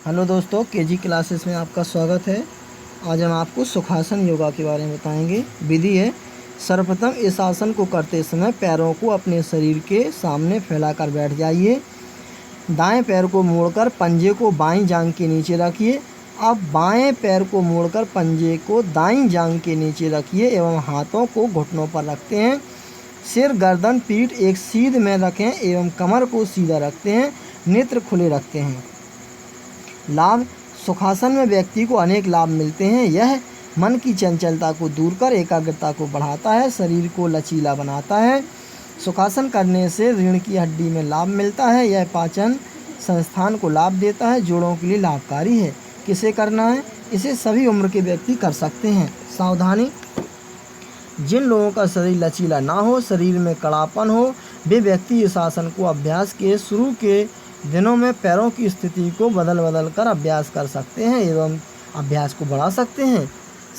Hello दोस्तों, KG classes में आपका स्वागत है। आज हम आपको सुखासन योगा के बारे में बताएंगे। विधि है, सर्वप्रथम इस आसन को करते समय पैरों को अपने शरीर के सामने फैलाकर बैठ जाइए। दाएं पैर को मोड़कर पंजे को बाईं जांघ के नीचे रखिए। अब बाएं पैर को मोड़कर पंजे को दाईं जांघ के नीचे रखिए एवं हाथों को घुटनों पर रखते हैं। सिर, गर्दन, पीठ एक सीध में रखें एवं कमर को सीधा रखते हैं। नेत्र खुले रखते हैं। लाभ, सुखासन में व्यक्ति को अनेक लाभ मिलते हैं। यह मन की चंचलता को दूर कर एकाग्रता को बढ़ाता है, शरीर को लचीला बनाता है। सुखासन करने से रीढ़ की हड्डी में लाभ मिलता है। यह पाचन संस्थान को लाभ देता है, जोड़ों के लिए लाभकारी है। किसे करना है? इसे सभी उम्र के व्यक्ति कर सकते हैं। सावधानी, जिन लोगों का शरीर लचीला ना हो, शरीर में कड़ापन हो, वे व्यक्ति इस आसन को अभ्यास के शुरू के दिनों में पैरों की स्थिति को बदल कर अभ्यास कर सकते हैं एवं अभ्यास को बढ़ा सकते हैं।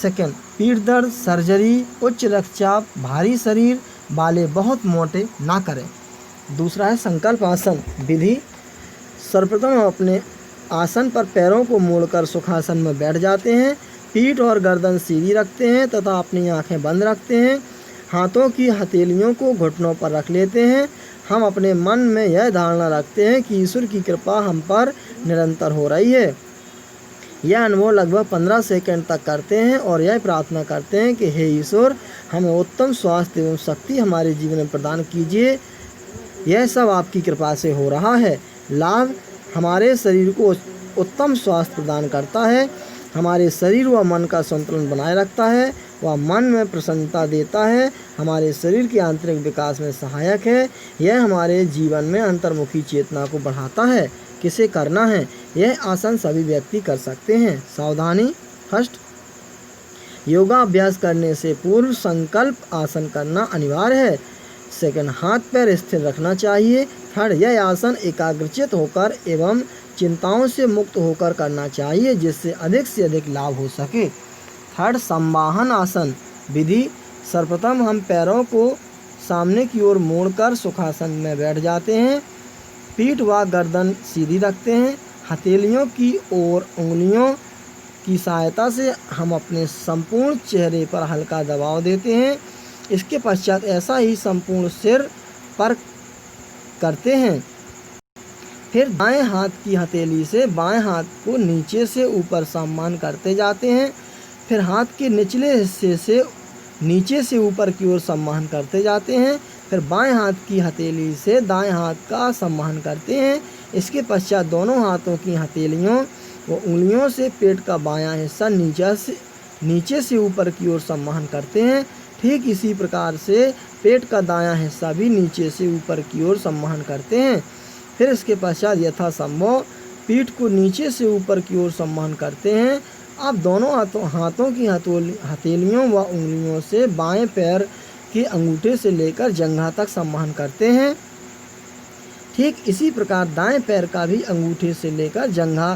सेकंड, पीठ दर्द, सर्जरी, उच्च रक्तचाप, भारी शरीर वाले बहुत मोटे ना करें। दूसरा है संकल्प आसन विधि। सर्वप्रथम हम अपने आसन पर पैरों को मोड़कर सुखासन में बैठ जाते हैं। पीठ और गर्दन सीधी रखते हैं तथा अपनी आंखें बंद रखते हैं। हाथों की हथेलियों को घुटनों पर रख लेते हैं। हम अपने मन में यह धारणा रखते हैं कि ईश्वर की कृपा हम पर निरंतर हो रही है। यह अनुभव लगभग 15 सेकंड तक करते हैं और यह प्रार्थना करते हैं कि हे ईश्वर, हमें उत्तम स्वास्थ्य एवं शक्ति हमारे जीवन में प्रदान कीजिए। यह सब आपकी कृपा से हो रहा है। लाभ, हमारे शरीर को उत्तम स्वास्थ्य प्रदान करता है, हमारे शरीर व मन का संतुलन बनाए रखता है, वह मन में प्रसन्नता देता है, हमारे शरीर के आंतरिक विकास में सहायक है। यह हमारे जीवन में अंतर्मुखी चेतना को बढ़ाता है। किसे करना है? यह आसन सभी व्यक्ति कर सकते हैं। सावधानी, फर्स्ट, योगा अभ्यास करने से पूर्व संकल्प आसन करना अनिवार्य है। सेकंड, हाथ पैर स्थिर रखना चाहिए। थर्ड, यह आसन एकाग्रचित होकर एवं चिंताओं से मुक्त होकर करना चाहिए जिससे अधिक से अधिक लाभ हो सके। थर्ड, संवाहन आसन विधि। सर्वप्रथम हम पैरों को सामने की ओर मोड़कर सुखासन में बैठ जाते हैं। पीठ व गर्दन सीधी रखते हैं। हथेलियों की ओर उंगलियों की सहायता से हम अपने संपूर्ण चेहरे पर हल्का दबाव देते हैं। इसके पश्चात ऐसा ही संपूर्ण सिर पर करते हैं। फिर दाएं हाथ की हथेली से बाएं हाथ को नीचे से ऊपर सम्मान करते जाते हैं। फिर हाथ के निचले हिस्से से नीचे से ऊपर की ओर सम्मान करते जाते हैं। फिर बाएं हाथ की हथेली से दाएं हाथ का सम्मान करते हैं। इसके पश्चात दोनों हाथों की हथेलियों व उंगलियों से पेट का बायां हिस्सा नीचे से ऊपर की ओर सम्मान करते हैं। ठीक इसी प्रकार से पेट का दायां हिस्सा भी नीचे से ऊपर की ओर सम्मान करते हैं। फिर इसके पश्चात यथासंभव पीठ को नीचे से ऊपर की ओर सम्मान करते हैं। अब दोनों हाथों की हथेलियों व उंगलियों से बाएं पैर के अंगूठे से लेकर जंघा तक सम्मान करते हैं। ठीक इसी प्रकार दाएं पैर का भी अंगूठे से लेकर जंघा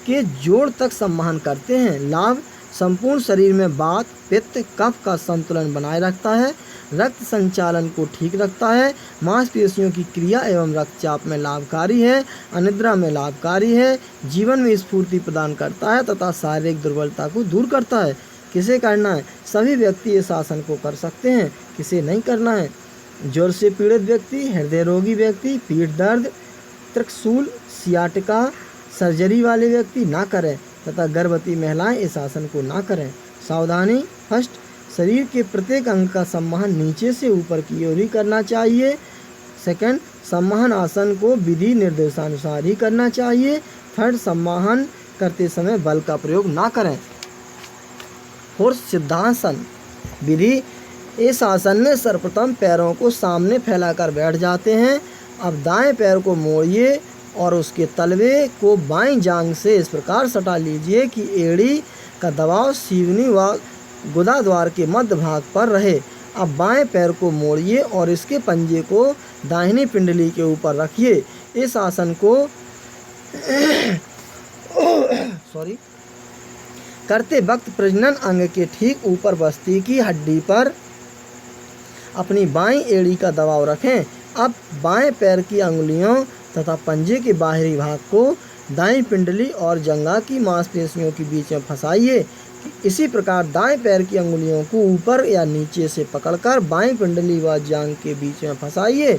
के जोड़ तक सम्मान करते हैं। लाभ, संपूर्ण शरीर में वात, पित्त, कफ का संतुलन बनाए रखता है, रक्त संचालन को ठीक रखता है, मांसपेशियों की क्रिया एवं रक्तचाप में लाभकारी है, अनिद्रा में लाभकारी है, जीवन में स्फूर्ति प्रदान करता है तथा शारीरिक दुर्बलता को दूर करता है। किसे करना है? सभी व्यक्ति इस आसन को कर सकते हैं। किसे नहीं करना है? ज्वर से पीड़ित व्यक्ति, हृदय रोगी व्यक्ति, पीठ दर्द, त्रिकशूल, सियाटिका, सर्जरी वाले व्यक्ति ना करें तथा गर्भवती महिलाएं इस आसन को ना करें। सावधानी, फर्स्ट, शरीर के प्रत्येक अंग का सम्मान नीचे से ऊपर की ओर ही करना चाहिए। सेकंड, सम्मान आसन को विधि निर्देशानुसार ही करना चाहिए। थर्ड, सम्मान करते समय बल का प्रयोग ना करें। फोर्थ, सिद्धासन विधि। इस आसन में सर्वप्रथम पैरों को सामने फैलाकर बैठ जाते हैं। अब दाएं पैर को मोड़िए और उसके तलवे को बाईं जांघ से इस प्रकार सटा लीजिए कि एड़ी का दबाव सीवनी व गुदा द्वार के मध्य भाग पर रहे। अब बाएं पैर को मोड़िए और इसके पंजे को दाहिनी पिंडली के ऊपर रखिए। इस आसन को करते वक्त प्रजनन अंग के ठीक ऊपर बस्ती की हड्डी पर अपनी बाईं एड़ी का दबाव रखें। अब बाएं पैर की अंगुलियों तथा पंजे के बाहरी भाग को दाईं पिंडली और जंघा की मांसपेशियों के बीच में फंसाइए। इसी प्रकार दाएं पैर की अंगुलियों को ऊपर या नीचे से पकड़कर बाईं पिंडली व जांघ के बीच में फंसाइए।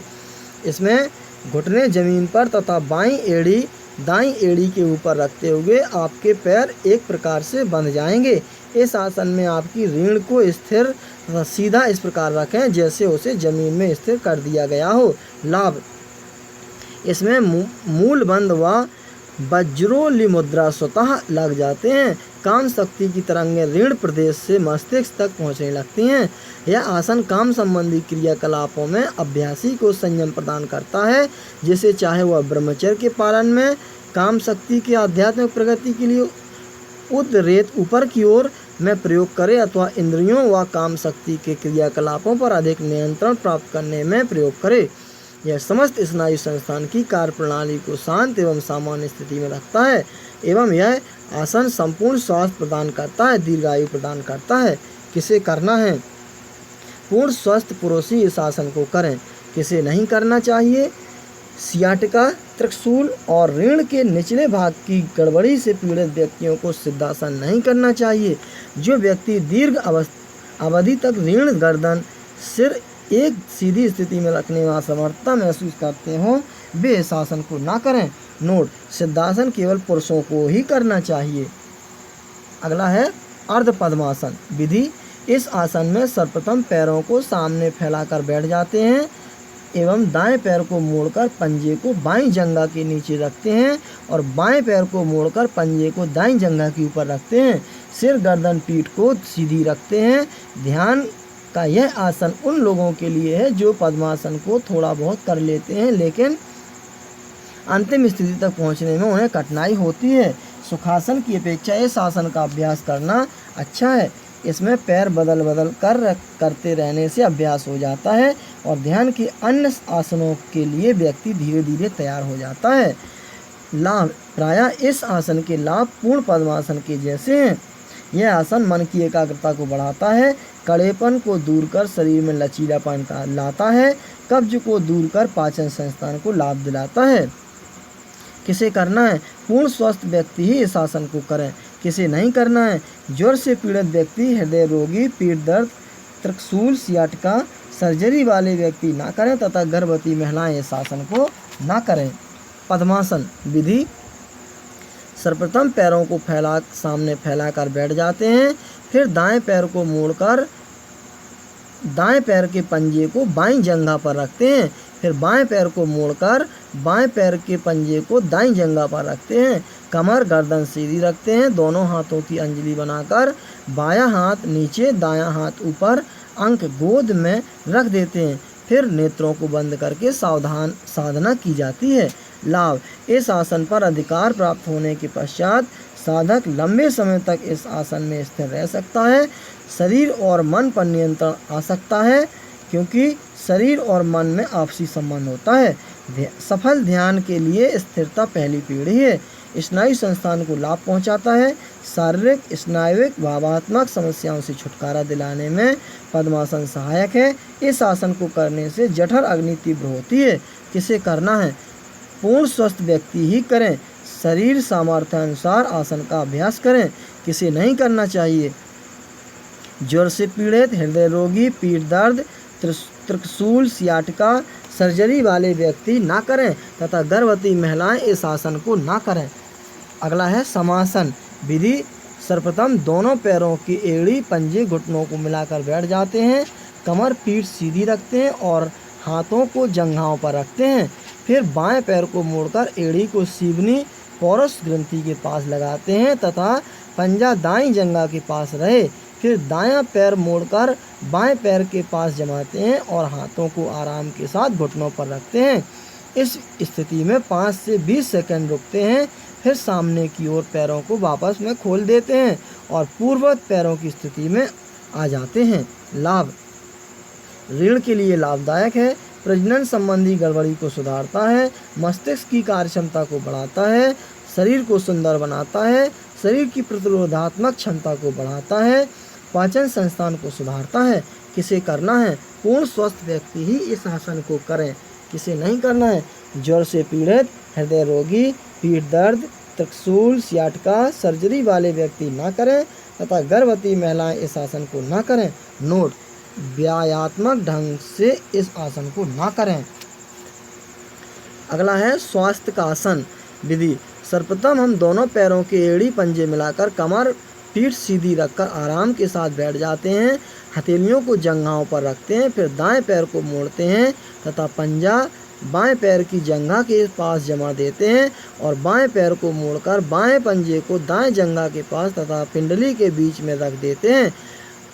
इसमें घुटने जमीन पर तथा बाईं एड़ी दाईं एड़ी के ऊपर रखते हुए आपके पैर एक प्रकार से बंध जाएंगे। इस आसन में आपकी रीढ़ को स्थिर तथा सीधा इस प्रकार रखें जैसे उसे जमीन में स्थिर कर दिया गया हो। लाभ, इसमें मूलबंध व वज्रोली मुद्रा स्वतः लग जाते हैं। काम शक्ति की तरंगें रीढ़ प्रदेश से मस्तिष्क तक पहुंचने लगती हैं। यह आसन काम संबंधी क्रियाकलापों में अभ्यासी को संयम प्रदान करता है, जिसे चाहे वह ब्रह्मचर्य के पालन में, काम शक्ति की आध्यात्मिक प्रगति के लिए उद्रेत ऊपर की ओर में प्रयोग करे अथवा इंद्रियों व काम शक्ति के क्रियाकलापों पर अधिक नियंत्रण प्राप्त करने में प्रयोग करे। यह समस्त स्नायु संस्थान की कार्य प्रणाली को शांत एवं सामान्य स्थिति में रखता है एवं यह आसन संपूर्ण स्वास्थ्य प्रदान करता है, दीर्घायु प्रदान करता है। किसे करना है? पूर्ण स्वस्थ पुरुष ही इस आसन को करें। किसे नहीं करना चाहिए? सियाटिका, त्रिशूल और रीढ़ के निचले भाग की गड़बड़ी से पीड़ित व्यक्तियों को सिद्धासन नहीं करना चाहिए। जो व्यक्ति दीर्घ अवधि तक रीढ़, गर्दन, सिर एक सीधी स्थिति में रखने में असमर्थता महसूस करते हों, वे इस आसन को ना करें। नोट, सिद्धासन केवल पुरुषों को ही करना चाहिए। अगला है अर्ध पद्मासन विधि। इस आसन में सर्वप्रथम पैरों को सामने फैलाकर बैठ जाते हैं एवं दाएं पैर को मोड़कर पंजे को बाईं जंघा के नीचे रखते हैं और बाएं पैर को मोड़कर पंजे को दाईं जंघा के ऊपर रखते हैं। सिर, गर्दन, पीठ को सीधी रखते हैं। ध्यान का यह आसन उन लोगों के लिए है जो पद्मासन को थोड़ा बहुत कर लेते हैं लेकिन अंतिम स्थिति तक पहुंचने में उन्हें कठिनाई होती है। सुखासन की अपेक्षा इस आसन का अभ्यास करना अच्छा है। इसमें पैर बदल बदल करते रहने से अभ्यास हो जाता है और ध्यान के अन्य आसनों के लिए व्यक्ति धीरे धीरे तैयार हो जाता है। लाभ, प्रायः इस आसन के लाभ पूर्ण पद्मासन के जैसे हैं। यह आसन मन की एकाग्रता को बढ़ाता है, कड़ेपन को दूर कर शरीर में लचीलापन लाता है, कब्ज को दूर कर पाचन संस्थान को लाभ दिलाता है। किसे करना है? पूर्ण स्वस्थ व्यक्ति ही इस आसन को करें। किसे नहीं करना है? ज्वर से पीड़ित व्यक्ति, हृदय रोगी, पीठ दर्द, त्रिशूल, सियाटिका, सर्जरी वाले व्यक्ति ना करें तथा गर्भवती महिलाएं इस आसन को ना करें। पद्मासन विधि। सर्वप्रथम पैरों को सामने फैलाकर बैठ जाते हैं, फिर दाएं पैर को मोड़कर दाएं पैर के पंजे को बाईं जंघा पर रखते हैं, फिर बाएं पैर को मोड़कर बाएं पैर के पंजे को दाईं जंघा पर रखते हैं। कमर, गर्दन सीधी रखते हैं। दोनों हाथों की अंजलि बनाकर बायां हाथ नीचे, दायां हाथ ऊपर अंक गोद में रख देते हैं। फिर नेत्रों को बंद करके सावधान साधना की जाती है। लाभ, इस आसन पर अधिकार प्राप्त होने के पश्चात साधक लंबे समय तक इस आसन में स्थिर रह सकता है। शरीर और मन पर नियंत्रण आ सकता है क्योंकि शरीर और मन में आपसी संबंध होता है। सफल ध्यान के लिए स्थिरता पहली पीढ़ी है। स्नायु संस्थान को लाभ पहुंचाता है। शारीरिक, स्नायुविक, भावात्मक समस्याओं से छुटकारा दिलाने में पद्मासन सहायक है। इस आसन को करने से जठर अग्नि तीव्र होती है। किसे करना है? पूर्ण स्वस्थ व्यक्ति ही करें। शरीर सामर्थ्य अनुसार आसन का अभ्यास करें। किसे नहीं करना चाहिए? ज्वर से पीड़ित, हृदय रोगी, पीठ दर्द, त्रिशूल, सियाटिका, सर्जरी वाले व्यक्ति ना करें तथा गर्भवती महिलाएं इस आसन को ना करें। अगला है समासन विधि। सर्वप्रथम दोनों पैरों की एड़ी, पंजे, घुटनों को मिलाकर बैठ जाते हैं। कमर, पीठ सीधी रखते हैं और हाथों को जंघाओं पर रखते हैं। फिर बाएं पैर को मोड़कर एड़ी को सीवनी पौरस ग्रंथि के पास लगाते हैं तथा पंजा दाईं जंघा के पास रहे। फिर दायां पैर मोड़कर बाएं पैर के पास जमाते हैं और हाथों को आराम के साथ घुटनों पर रखते हैं। इस स्थिति में 5 से 20 सेकंड रुकते हैं। फिर सामने की ओर पैरों को वापस में खोल देते हैं और पूर्ववत पैरों की स्थिति में आ जाते हैं। लाभ, रीढ़ के लिए लाभदायक है। प्रजनन संबंधी गड़बड़ी को सुधारता है, मस्तिष्क की कार्यक्षमता को बढ़ाता है, शरीर को सुंदर बनाता है, शरीर की प्रतिरोधात्मक क्षमता को बढ़ाता है, पाचन संस्थान को सुधारता है। किसे करना है? पूर्ण स्वस्थ व्यक्ति ही इस आसन को करें। किसे नहीं करना है? ज्वर से पीड़ित, हृदय रोगी, पीठ दर्द, त्रिशूल सियाटका सर्जरी वाले व्यक्ति ना करें तथा गर्भवती महिलाएं इस आसन को ना करें। नोट, व्यायात्मक ढंग से इस आसन को ना करें। अगला है स्वास्थ्य का आसन विधि। सर्वप्रथम हम दोनों पैरों के एड़ी पंजे मिलाकर कमर पीठ सीधी रखकर आराम के साथ बैठ जाते हैं। हथेलियों को जंघाओं पर रखते हैं, फिर दाएं पैर को मोड़ते हैं तथा पंजा बाएं पैर की जंघा के पास जमा देते हैं और बाएं पैर को मोड़कर बाएं पंजे को दाएं जंघा के पास तथा पिंडली के बीच में रख देते हैं।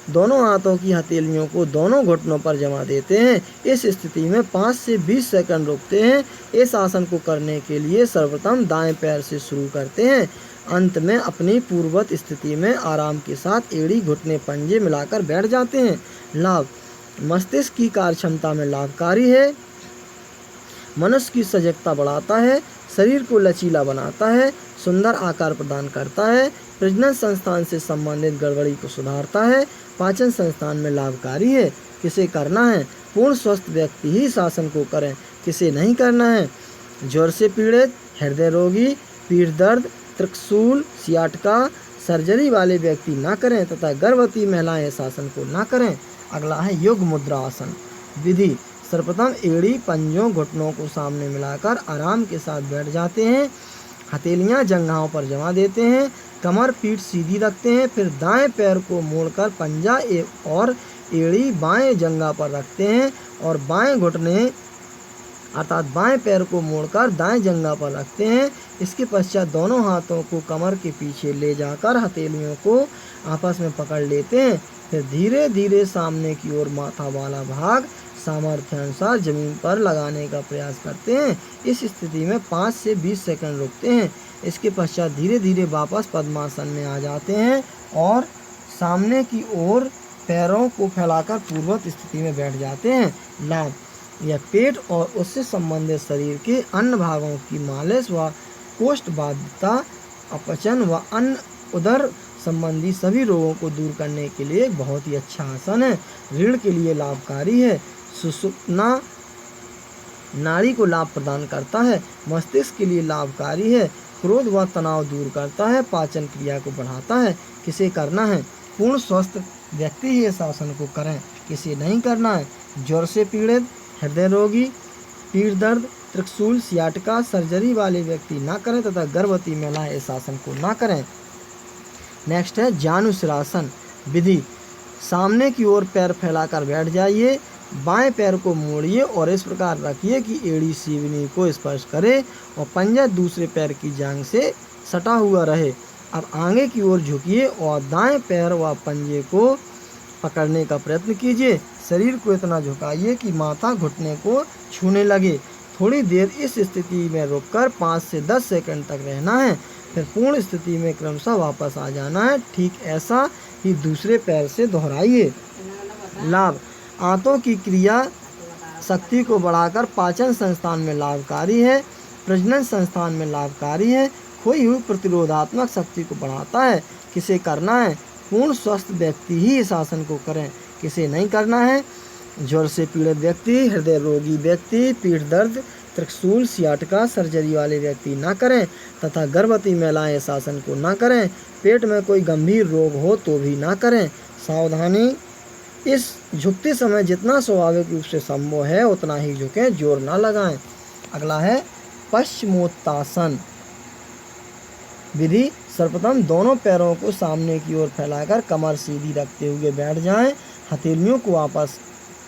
दोनों हाथों की हथेलियों को दोनों घुटनों पर जमा देते हैं। इस स्थिति में 5 से 20 सेकंड रुकते हैं। इस आसन को करने के लिए सर्वप्रथम दाएं पैर से शुरू करते हैं। अंत में अपनी पूर्ववत स्थिति में आराम के साथ एड़ी घुटने पंजे मिलाकर बैठ जाते हैं। लाभ, मस्तिष्क की कार्य क्षमता में लाभकारी है, मनुष्य की सजगता बढ़ाता है, शरीर को लचीला बनाता है, सुंदर आकार प्रदान करता है, प्रजनन संस्थान से संबंधित गड़बड़ी को सुधारता है, पाचन संस्थान में लाभकारी है। किसे करना है? पूर्ण स्वस्थ व्यक्ति ही इस आसन को करें, किसे नहीं करना है? ज्वर से पीड़ित, हृदय रोगी, पीठ दर्द, त्रिशूल सियाटका सर्जरी वाले व्यक्ति ना करें तथा गर्भवती महिलाएं इस आसन को ना करें। अगला है योग मुद्रा आसन विधि। सर्वप्रथम एड़ी पंजों घुटनों को सामने मिलाकर आराम के साथ बैठ जाते हैं। हथेलियां जंघाओं पर जमा देते हैं, कमर पीठ सीधी रखते हैं, फिर दाएं पैर को मोड़कर पंजा और एड़ी बाएं जंघा पर रखते हैं और बाएं घुटने अर्थात बाएं पैर को मोड़कर दाएं जंघा पर रखते हैं। इसके पश्चात दोनों हाथों को कमर के पीछे ले जाकर हथेलियों को आपस में पकड़ लेते हैं। फिर धीरे धीरे सामने की ओर माथा वाला भाग सामर्थ्यानुसार जमीन पर लगाने का प्रयास करते हैं। इस स्थिति में 5 से 20 सेकंड रुकते हैं। इसके पश्चात धीरे धीरे वापस पद्मासन में आ जाते हैं और सामने की ओर पैरों को फैलाकर पूर्ववत स्थिति में बैठ जाते हैं। लाभ, यह पेट और उससे संबंधित शरीर के अन्य भागों की मालिश व कोष्ठबाध्यता, अपचन व अन्य उदर संबंधी सभी रोगों को दूर करने के लिए एक बहुत ही अच्छा आसन है। रीढ़ के लिए लाभकारी है, सुषुम्ना नाड़ी को लाभ प्रदान करता है, मस्तिष्क के लिए लाभकारी है, क्रोध व तनाव दूर करता है, पाचन क्रिया को बढ़ाता है। किसे करना है? पूर्ण स्वस्थ व्यक्ति ही इस आसन को करें, किसे नहीं करना है? ज्वर से पीड़ित, हृदय रोगी, पीठ दर्द, त्रिशूल सियाटका सर्जरी वाले व्यक्ति ना करें तथा गर्भवती महिलाएं इस आसन को ना करें। नेक्स्ट है जानुशिरासन विधि। सामने की ओर पैर फैलाकर बैठ जाइए, बाएं पैर को मोड़िए और इस प्रकार रखिए कि एड़ी सीवनी को स्पर्श करे और पंजा दूसरे पैर की जांघ से सटा हुआ रहे। अब आगे की ओर झुकिए और दाएं पैर व पंजे को पकड़ने का प्रयत्न कीजिए। शरीर को इतना झुकाइए कि माथा घुटने को छूने लगे। थोड़ी देर इस स्थिति में रुककर 5 से 10 सेकंड तक रहना है, फिर पूर्ण स्थिति में क्रमशः वापस आ जाना है। ठीक ऐसा ही दूसरे पैर से दोहराइए। लाभ, आंतों की क्रिया शक्ति को बढ़ाकर पाचन संस्थान में लाभकारी है, प्रजनन संस्थान में लाभकारी है, खोई हुई प्रतिरोधात्मक शक्ति को बढ़ाता है। किसे करना है? पूर्ण स्वस्थ व्यक्ति ही इस आसन को करें, किसे नहीं करना है? ज्वर से पीड़ित व्यक्ति, हृदय रोगी व्यक्ति, पीठ दर्द, त्रिशूल सियाटका सर्जरी वाले व्यक्ति ना करें तथा गर्भवती महिलाएं इस आसन को ना करें। पेट में कोई गंभीर रोग हो तो भी ना करें। सावधानी, इस झुकते समय जितना स्वाभाविक रूप से संभव है उतना ही झुकें, जोर ना लगाएं। अगला है पश्चिमोत्तासन विधि। सर्वप्रथम दोनों पैरों को सामने की ओर फैलाकर कमर सीधी रखते हुए बैठ जाएं। हथेलियों को वापस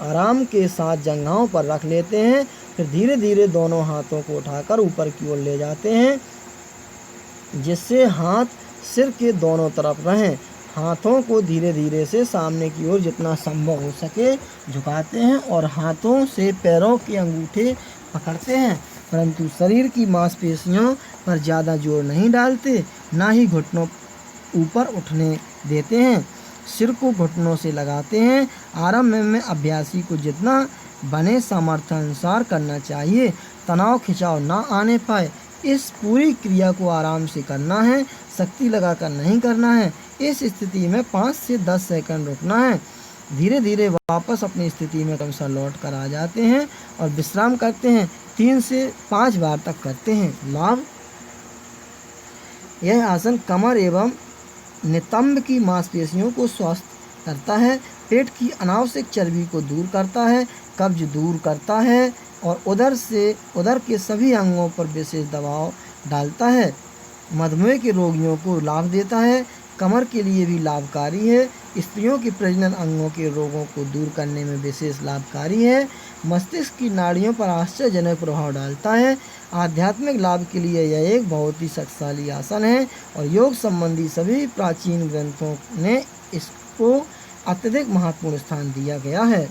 आराम के साथ जंघाओं पर रख लेते हैं, फिर धीरे धीरे दोनों हाथों को उठाकर ऊपर की ओर ले जाते हैं, जिससे हाथ सिर के दोनों तरफ रहें। हाथों को धीरे धीरे से सामने की ओर जितना संभव हो सके झुकाते हैं और हाथों से पैरों के अंगूठे पकड़ते हैं, परंतु शरीर की मांसपेशियों पर ज़्यादा जोर नहीं डालते, ना ही घुटनों ऊपर उठने देते हैं। सिर को घुटनों से लगाते हैं। आरंभ में अभ्यासी को जितना बने सामर्थ्य अनुसार करना चाहिए, तनाव खिंचाव ना आने पाए। इस पूरी क्रिया को आराम से करना है, शक्ति लगाकर नहीं करना है। इस स्थिति में 5 से 10 सेकंड रुकना है। धीरे धीरे वापस अपनी स्थिति में क्रमशः लौट कर आ जाते हैं और विश्राम करते हैं। 3 से 5 बार तक करते हैं। लाभ, यह आसन कमर एवं नितंब की मांसपेशियों को स्वस्थ करता है, पेट की अनावश्यक चर्बी को दूर करता है, कब्ज दूर करता है और उदर के सभी अंगों पर विशेष दबाव डालता है। मधुमेह के रोगियों को लाभ देता है, कमर के लिए भी लाभकारी है, स्त्रियों के प्रजनन अंगों के रोगों को दूर करने में विशेष लाभकारी है, मस्तिष्क की नाड़ियों पर आश्चर्यजनक प्रभाव डालता है। आध्यात्मिक लाभ के लिए यह एक बहुत ही शक्तिशाली आसन है और योग संबंधी सभी प्राचीन ग्रंथों ने इसको अत्यधिक महत्वपूर्ण स्थान दिया गया है।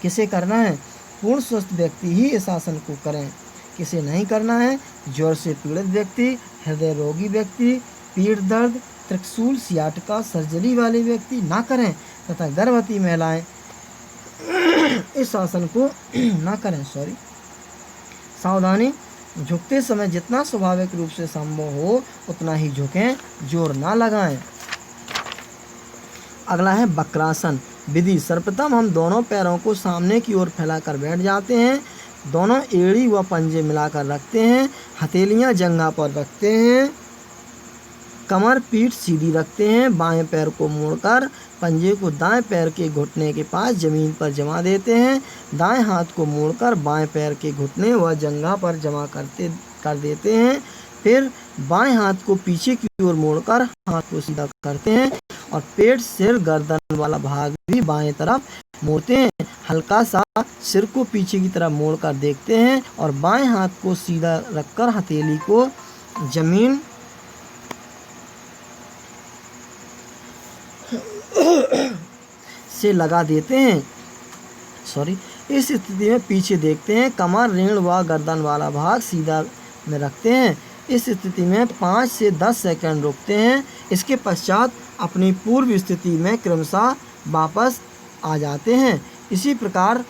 किसे करना है? पूर्ण स्वस्थ व्यक्ति ही इस आसन को करें। किसे नहीं करना है? ज्वर से पीड़ित व्यक्ति, हृदय रोगी व्यक्ति, पीठ दर्द, त्रिशूल सियाटिका सर्जरी वाले व्यक्ति ना करें तथा गर्भवती महिलाएं इस आसन को ना करें। सावधानी, झुकते समय जितना स्वाभाविक रूप से संभव हो उतना ही झुकें, जोर ना लगाएं। अगला है वक्रासन विधि। सर्वप्रथम हम दोनों पैरों को सामने की ओर फैलाकर बैठ जाते हैं, दोनों एड़ी व पंजे मिलाकर रखते हैं, हथेलियां जंघा पर रखते हैं, कमर पीठ सीधी रखते हैं, बाएं पैर को मोड़कर पंजे को दाएं पैर के घुटने के पास जमीन पर जमा देते हैं, दाएं हाथ को मोड़कर बाएं पैर के घुटने व जंघा पर जमा कर देते हैं, फिर बाएं हाथ को पीछे की ओर मोड़कर हाथ को सीधा करते हैं और पेट, सिर, गर्दन वाला भाग भी बाएं तरफ मोड़ते हैं। हल्का सा सिर को पीछे की तरफ मोड़कर देखते हैं और बाएं हाथ को सीधा रखकर हथेली को जमीन से लगा देते हैं। इस स्थिति में पीछे देखते हैं, कमर, रीढ़ व गर्दन वाला भाग सीधा में रखते हैं। इस स्थिति में 5 से 10 सेकंड रुकते हैं। इसके पश्चात अपनी पूर्व स्थिति में क्रमशः वापस आ जाते हैं। इसी प्रकार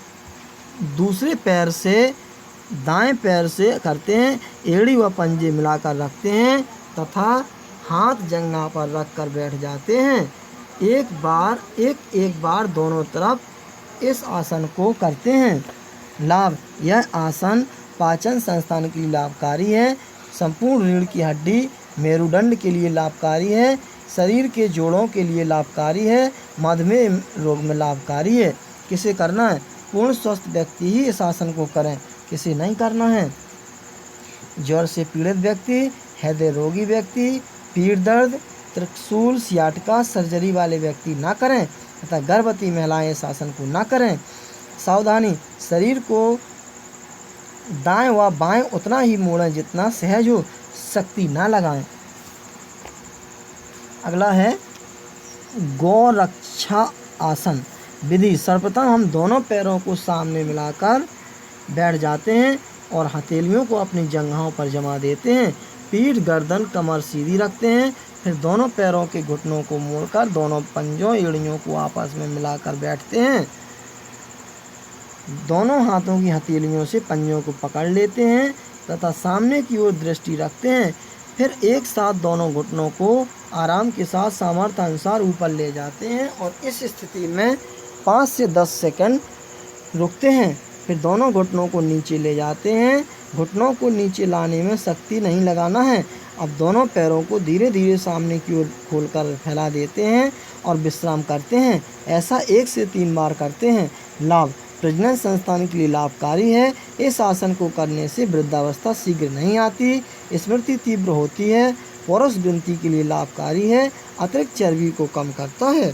दूसरे पैर से दाएं पैर से करते हैं, एड़ी व पंजे मिलाकर रखते हैं तथा हाथ जंघा पर रखकर बैठ जाते हैं। एक बार दोनों तरफ इस आसन को करते हैं। लाभ, यह आसन पाचन संस्थान के लिए लाभकारी है, संपूर्ण रीढ़ की हड्डी मेरुदंड के लिए लाभकारी है, शरीर के जोड़ों के लिए लाभकारी है, मधुमेह रोग में लाभकारी है। किसे करना है? पूर्ण स्वस्थ व्यक्ति ही इस आसन को करें। किसे नहीं करना है? ज्वर से पीड़ित व्यक्ति, हृदय रोगी व्यक्ति, पीठ दर्द, त्रिशूल सियाटिका सर्जरी वाले व्यक्ति ना करें तथा गर्भवती महिलाएं इस आसन को ना करें। सावधानी, शरीर को दाएं व बाएं उतना ही मोड़ें जितना सहज हो, शक्ति ना लगाएं। अगला है गौरक्षा आसन विधि। सर्वप्रथम हम दोनों पैरों को सामने मिलाकर बैठ जाते हैं और हथेलियों को अपनी जंघाओं पर जमा देते हैं, पीठ, गर्दन, कमर सीधी रखते हैं, फिर दोनों पैरों के घुटनों को मोड़कर दोनों पंजों, एड़ियों को आपस में मिलाकर बैठते हैं। दोनों हाथों की हथेलियों से पंजों को पकड़ लेते हैं तथा सामने की ओर दृष्टि रखते हैं। फिर एक साथ दोनों घुटनों को आराम के साथ सामर्थ्य अनुसार ऊपर ले जाते हैं और इस स्थिति में 5 से 10 सेकंड रुकते हैं। फिर दोनों घुटनों को नीचे ले जाते हैं। घुटनों को नीचे लाने में शक्ति नहीं लगाना है। अब दोनों पैरों को धीरे धीरे सामने की ओर खोलकर फैला देते हैं और विश्राम करते हैं। ऐसा 1 से 3 बार करते हैं। लाभ, प्रजनन संस्थान के लिए लाभकारी है। इस आसन को करने से वृद्धावस्था शीघ्र नहीं आती, स्मृति तीव्र होती है, पुरुष गिनती के लिए लाभकारी है, अतिरिक्त चर्बी को कम करता है।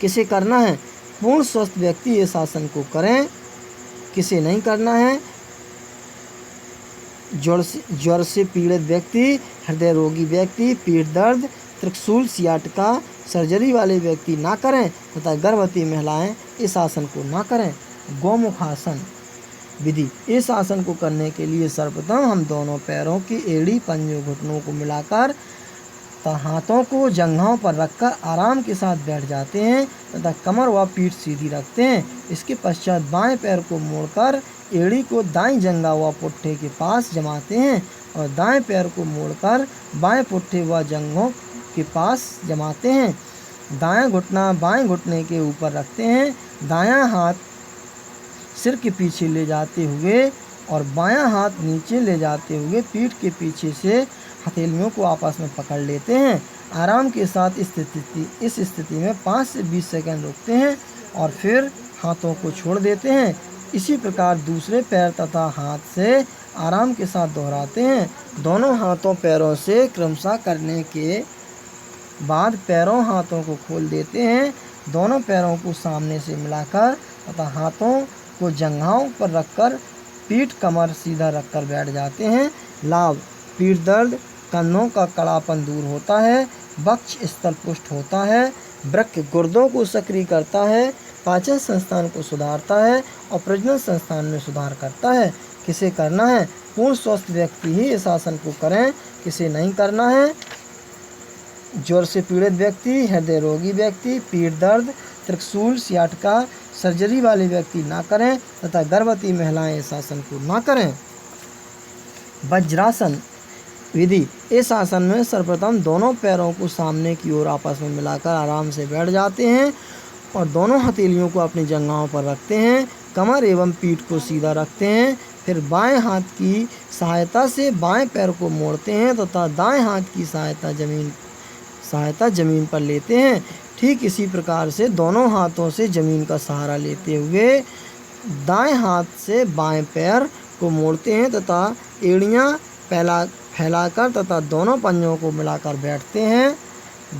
किसे करना है? पूर्ण स्वस्थ व्यक्ति इस आसन को करें। किसे नहीं करना है? ज्वर से पीड़ित व्यक्ति, हृदय रोगी व्यक्ति, पीठ दर्द, त्रिशूल सियाटिका सर्जरी वाले व्यक्ति ना करें तथा गर्भवती महिलाएं इस आसन को ना करें। गौमुखासन विधि। इस आसन को करने के लिए सर्वप्रथम हम दोनों पैरों की एड़ी, पंजों, घुटनों को मिलाकर तथा हाथों को जंघाओं पर रखकर आराम के साथ बैठ जाते हैं तथा कमर व पीठ सीधी रखते हैं। इसके पश्चात बाएं पैर को मोड़कर एड़ी को दाएं जंघा व पुट्ठे के पास जमाते हैं और दाएं पैर को मोड़कर बाएं पुट्ठे व जंघों के पास जमाते हैं। दायां घुटना बाएं घुटने के ऊपर रखते हैं, दायां हाथ सिर के पीछे ले जाते हुए और बायां हाथ नीचे ले जाते हुए पीठ के पीछे से हथेलियों को आपस में पकड़ लेते हैं। आराम के साथ इस स्थिति में 5 से 20 सेकंड रुकते हैं और फिर हाथों को छोड़ देते हैं। इसी प्रकार दूसरे पैर तथा हाथ से आराम के साथ दोहराते हैं। दोनों हाथों पैरों से क्रमशः करने के बाद पैरों हाथों को खोल देते हैं। दोनों पैरों को सामने से मिलाकर तथा हाथों को जंघाओं पर रखकर पीठ कमर सीधा रखकर बैठ जाते हैं। लाभ: पीठ दर्द, कंधों का कड़ापन दूर होता है, वक्ष स्थल पुष्ट होता है, वृक्क गुर्दों को सक्रिय करता है, पाचन संस्थान को सुधारता है और प्रजनन संस्थान में सुधार करता है। किसे करना है? पूर्ण स्वस्थ व्यक्ति ही इस आसन को करें। किसे नहीं करना है? ज्वर से पीड़ित व्यक्ति, हृदय रोगी व्यक्ति, पीठ दर्द, त्रिशूल, सियाटिका, सर्जरी वाले व्यक्ति ना करें तथा गर्भवती महिलाएं इस आसन को ना करें। वज्रासन विधि: इस आसन में सर्वप्रथम दोनों पैरों को सामने की ओर आपस में मिलाकर आराम से बैठ जाते हैं और दोनों हथेलियों को अपनी जंघाओं पर रखते हैं। कमर एवं पीठ को सीधा रखते हैं। फिर बाएं हाथ की सहायता से बाएं पैर को मोड़ते हैं तथा दाएं हाथ की सहायता जमीन पर लेते हैं। ठीक इसी प्रकार से दोनों हाथों से जमीन का सहारा लेते हुए दाएं हाथ से बाएं पैर को मोड़ते हैं तथा एड़ियां फैलाकर तथा दोनों पंजों को मिलाकर बैठते हैं।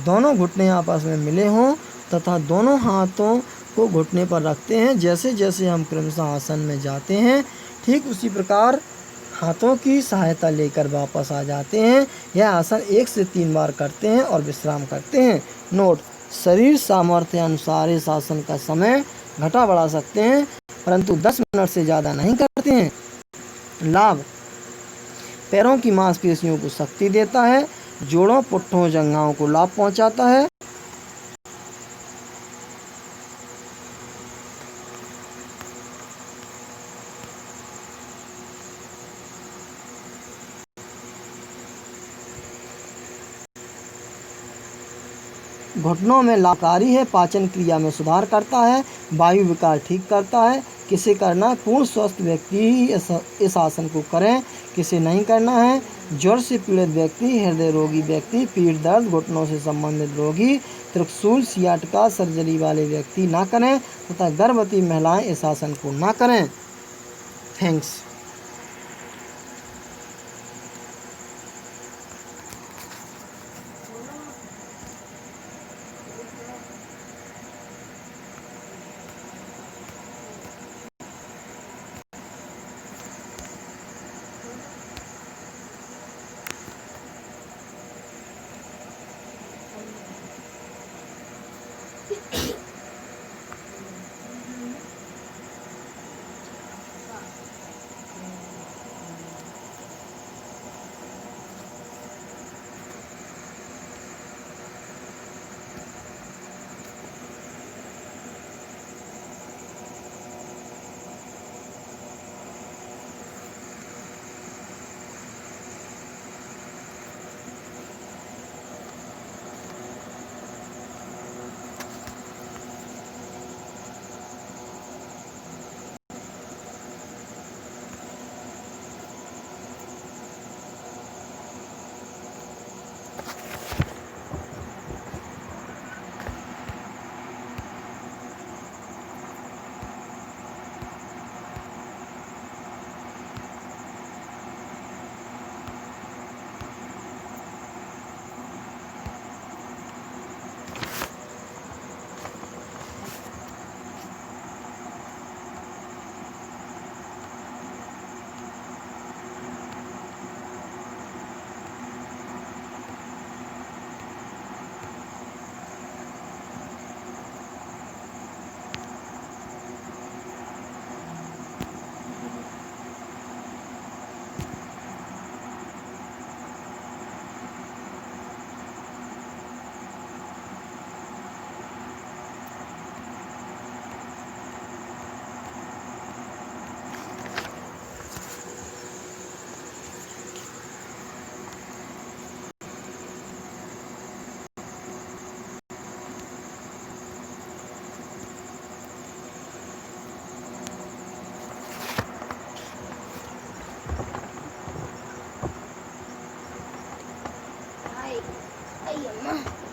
दोनों घुटने आपस में मिले हों तथा दोनों हाथों को घुटने पर रखते हैं। जैसे जैसे हम क्रमशः आसन में जाते हैं ठीक उसी प्रकार हाथों की सहायता लेकर वापस आ जाते हैं। यह आसन 1 से 3 बार करते हैं और विश्राम करते हैं। नोट: शरीर सामर्थ्य अनुसार इस आसन का समय घटा बढ़ा सकते हैं परंतु 10 मिनट से ज़्यादा नहीं करते हैं। लाभ: पैरों की मांसपेशियों को शक्ति देता है, जोड़ों, पुट्ठों, जंघाओं को लाभ पहुंचाता है। घुटनों में लाभकारी है, पाचन क्रिया में सुधार करता है, वायु विकार ठीक करता है। किसे करना? पूर्ण स्वस्थ व्यक्ति ही इस आसन को करें। किसे नहीं करना है? ज्वर से पीड़ित व्यक्ति, हृदय रोगी व्यक्ति, पीठ दर्द, घुटनों से संबंधित रोगी, त्रिशूल, सियाटिका, सर्जरी वाले व्यक्ति ना करें तथा गर्भवती महिलाएं इस आसन को ना करें। थैंक्स। चाहिए ना।